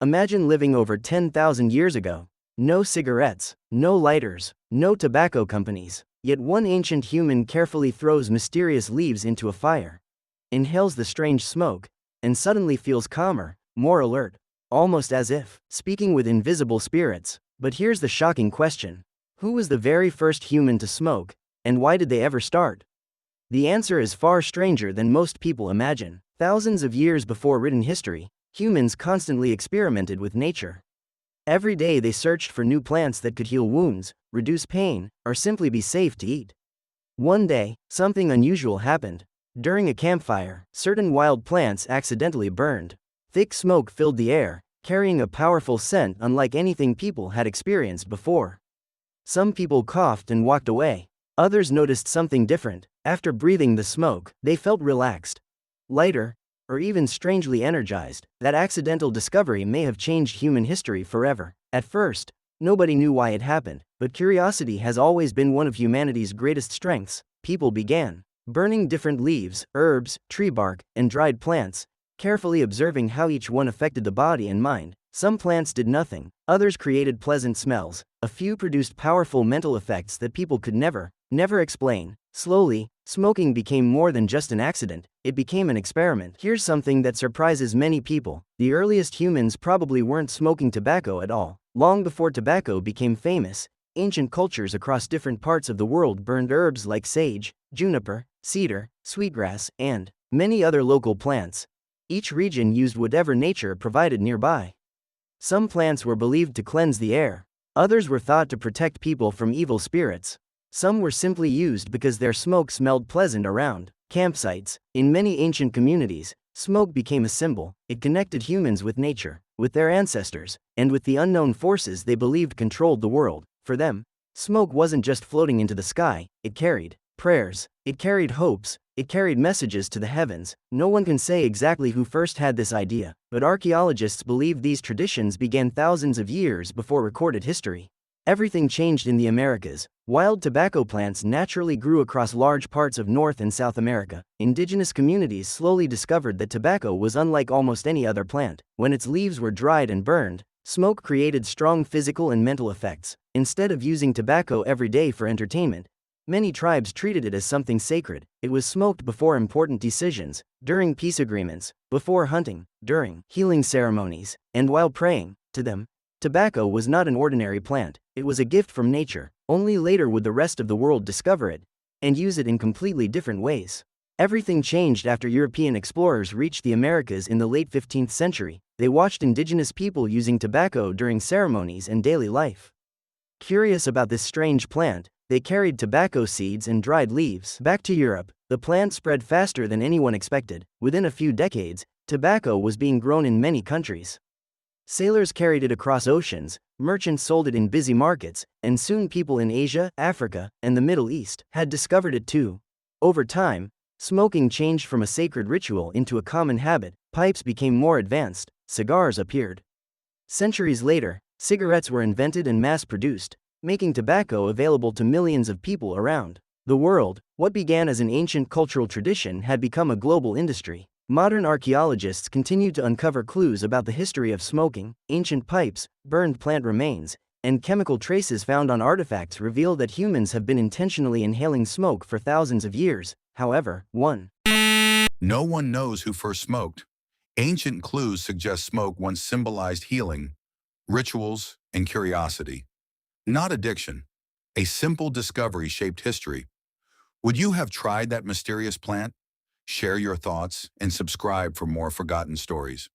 Imagine living over 10,000 years ago. No cigarettes, no lighters, no tobacco companies. Yet one ancient human carefully throws mysterious leaves into a fire, inhales the strange smoke, and suddenly feels calmer, more alert, almost as if speaking with invisible spirits. But here's the shocking question. Who was the very first human to smoke, and why did they ever start? The answer is far stranger than most people imagine. Thousands of years before written history, humans constantly experimented with nature. Every day they searched for new plants that could heal wounds, reduce pain, or simply be safe to eat. One day, something unusual happened. During a campfire, certain wild plants accidentally burned. Thick smoke filled the air, carrying a powerful scent unlike anything people had experienced before. Some people coughed and walked away. Others noticed something different. After breathing the smoke, they felt relaxed, lighter, or even strangely energized. That accidental discovery may have changed human history forever. At first, nobody knew why it happened, but curiosity has always been one of humanity's greatest strengths. People began burning different leaves, herbs, tree bark, and dried plants, carefully observing how each one affected the body and mind. Some plants did nothing, others created pleasant smells, a few produced powerful mental effects that people could never explain. Slowly, smoking became more than just an accident, it became an experiment. Here's something that surprises many people. The earliest humans probably weren't smoking tobacco at all. Long before tobacco became famous, ancient cultures across different parts of the world burned herbs like sage, juniper, cedar, sweetgrass, and many other local plants. Each region used whatever nature provided nearby. Some plants were believed to cleanse the air. Others were thought to protect people from evil spirits. Some were simply used because their smoke smelled pleasant around campsites. In many ancient communities, smoke became a symbol. It connected humans with nature, with their ancestors, and with the unknown forces they believed controlled the world. For them, smoke wasn't just floating into the sky, it carried prayers, it carried hopes, it carried messages to the heavens. No one can say exactly who first had this idea, but archaeologists believe these traditions began thousands of years before recorded history. Everything changed in the Americas. Wild tobacco plants naturally grew across large parts of North and South America. Indigenous communities slowly discovered that tobacco was unlike almost any other plant. When its leaves were dried and burned, smoke created strong physical and mental effects. Instead of using tobacco every day for entertainment, many tribes treated it as something sacred. It was smoked before important decisions, during peace agreements, before hunting, during healing ceremonies, and while praying. To them, tobacco was not an ordinary plant, it was a gift from nature. Only later would the rest of the world discover it and use it in completely different ways. Everything changed after European explorers reached the Americas in the late 15th century. They watched indigenous people using tobacco during ceremonies and daily life. Curious about this strange plant, they carried tobacco seeds and dried leaves back to Europe. The plant spread faster than anyone expected. Within a few decades, tobacco was being grown in many countries. Sailors carried it across oceans, merchants sold it in busy markets, and soon people in Asia, Africa, and the Middle East had discovered it too. Over time, smoking changed from a sacred ritual into a common habit. Pipes became more advanced, cigars appeared. Centuries later, cigarettes were invented and mass-produced, making tobacco available to millions of people around the world. What began as an ancient cultural tradition had become a global industry. Modern archaeologists continue to uncover clues about the history of smoking. Ancient pipes, burned plant remains, and chemical traces found on artifacts reveal that humans have been intentionally inhaling smoke for thousands of years. However, No one knows who first smoked. Ancient clues suggest smoke once symbolized healing, rituals, and curiosity. Not addiction. A simple discovery shaped history. Would you have tried that mysterious plant? Share your thoughts and subscribe for more forgotten stories.